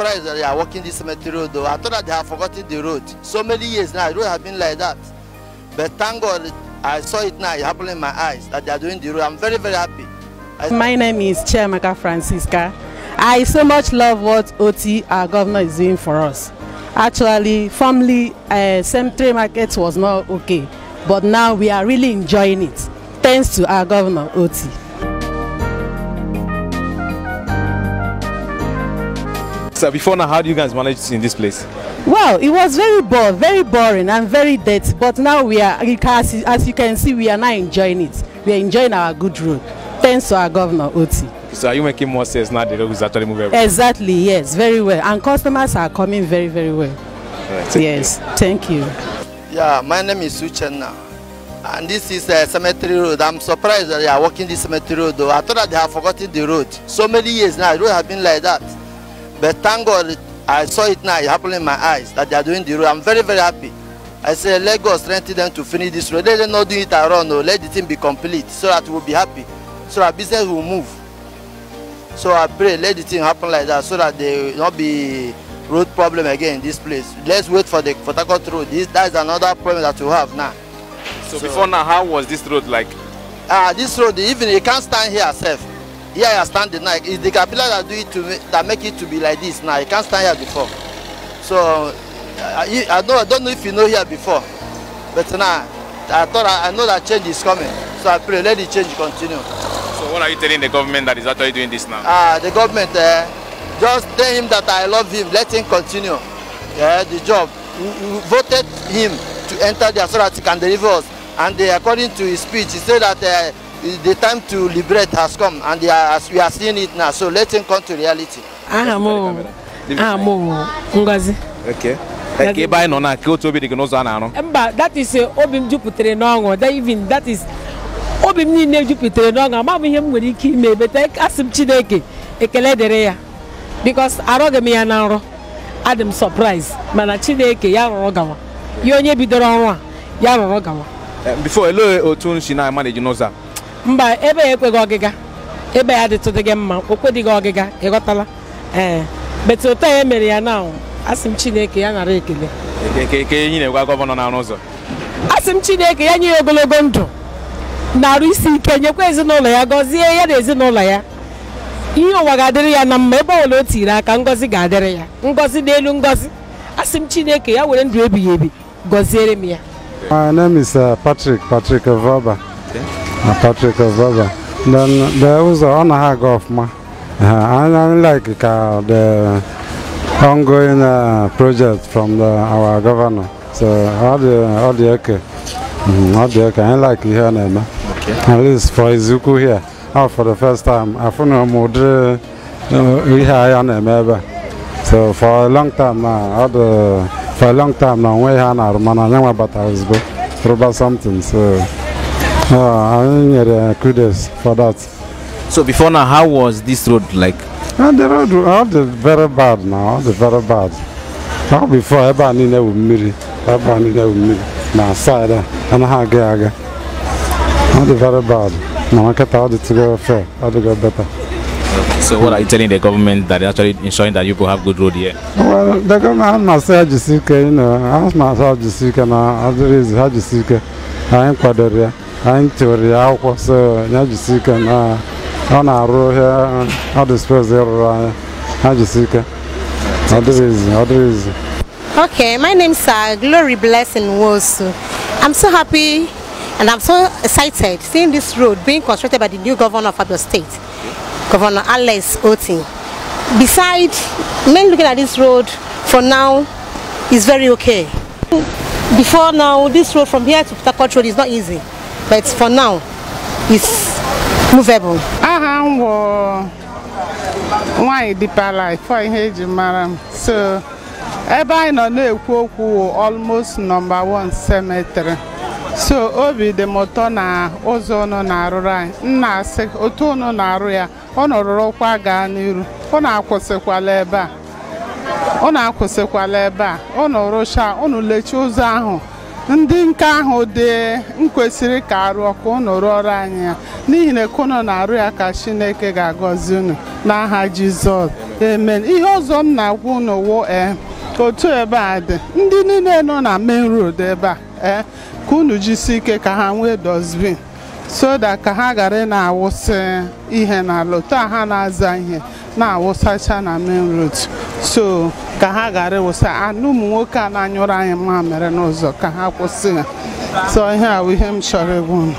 surprised that they are walking this cemetery road, though. I thought that they have forgotten the road. So many years now, the road has been like that. But thank God, I saw it now, it happened in my eyes, that they are doing the road. I'm very, very happy. My name is Chiamaka Francisca. I so much love what OTTI, our governor, is doing for us. Actually, formerly, cemetery market was not okay, but now we are really enjoying it, thanks to our governor, OTTI. So before now, how do you guys manage in this place? Well, it was very boring and very dirty, but now we are, as you can see, we are now enjoying it. We are enjoying our good road, thanks to our governor, OTTI. So are you making more sales now? The road is actually moving? Exactly, yes, very well. And customers are coming very, very well. Right, thank you. Yeah, my name is Uchenna. And this is a cemetery road. I'm surprised that they are walking this cemetery road, though. I thought that they have forgotten the road. So many years now, the road has been like that. But thank God, I saw it now, it happened in my eyes, that they are doing the road. I'm very, very happy. I say, let God strengthen them to finish this road. Let them not do it around, no. Let the thing be complete, so that we'll be happy, so that business will move. So I pray, let the thing happen like that, so that there will not be road problem again in this place. Let's wait for the Port Harcourt road. That is another problem that we have now. So before now, how was this road like? This road, even you can't stand here yourself. Here you are standing now. It's the capital that do it that make it to be like this now. You can't stand here before. So I don't know if you know here before, but now I know that change is coming. So I pray, let the change continue. So what are you telling the government that is actually doing this now? The government, just tell him that I love him. Let him continue. The job. We voted him to enter there so that he can deliver us. And according to his speech, he said that the time to liberate has come, and as we are seeing it now. So let him come to reality. Okay. That is Obim Jupiter Nongo. That is Obim Jupiter Nongo. Mamma him with Iki me, but I asked him Chideke, Ekelederea. Because Arogami and Adam surprise. Manachideke, Yarogawa. You only be the wrong one. Yarogawa. Before a low tune, she now managed Noza. Mba ebe ekwegogiga ebe adịtụdịghị mma okwedighị ọgịga ịghọtala but otu ya mere ya now asị m Chineke ya nara ekele ke enyi na-egwa gọvanọ na arụ ụzọ asị m Chineke ya nye ogologo ndụ narụ isi ike nyekwa ezinụlọ ya gọzie ya na ezinụlọ ya ihe ụwa ga-adịrị ya na mma ebe ọla o tiri aka ngọzi ga-adịrị ya ngọzi n'elu ngọzi asị m Chineke ya were ndụ ebighị ebi gọziere m ya. My name is Patrick Vaba. Patrick Vaba. Then there was on a hag of ma. I like the ongoing project from our governor. So all the okay. I like here now. At least for Izuku here. For the first time, I found a modern so for a long time now, we have our man but I was about something. So I need kudos for that. So before now, how was this road like? The road was very bad now. Very bad. Now before everybody knew me, now side and I get very bad. Now I can't all to go fair. How to go better. So what are you telling the government that is actually ensuring that you will have good road here? Well, the government myself Jessica, you know, I ask myself Jessica now, other is how Jessica. I am Quadoria, I am Teoria, so Jessica now on our road here, how to suppose how Jessica. Other is. Okay, my name is Glory Blessing Wosu. I'm so happy and I'm so excited seeing this road being constructed by the new governor of Abia State. Governor Alex OTTI. Besides, men looking at this road for now is very okay. Before now, this road from here to Port Harcourt road is not easy, but for now, it's movable. Why deeper life for Maram? So, everybody know almost #1 cemetery. So, obi the motor na ozono na arụra nna asị otu ono na arụ ya ọ nọrọkwa gaa n'iru ọ na-akwụsịkwala ebe a ọ nọrọcha ọ lechi ụzọ ahụ ndị nke ahụ dị nkwesịrị ka arụ ọkụ unu rụọrọ anyị ya n'ihi na unu na-arụ ya ka Chineke ga-agọzi unu n'aha Jizọs amen. Ihe ọzọ m na-agwa unu wụ otu ebe a dị ndị niile nọ na main road ebe a ka unu jisi ike ka ha nwee dustbin so that ka ha ghara na-awụsị ihe n'ala otu a ha na-aza ihe na-awụsacha na main road so ka ha ghara ịwụsa anụ ụmụ nwoke a na-anyụrụ anyị mamịrị n'ụzọ ka ha kwụsị ya so ihe a bụ ihe m chọrọ ịgwa unu.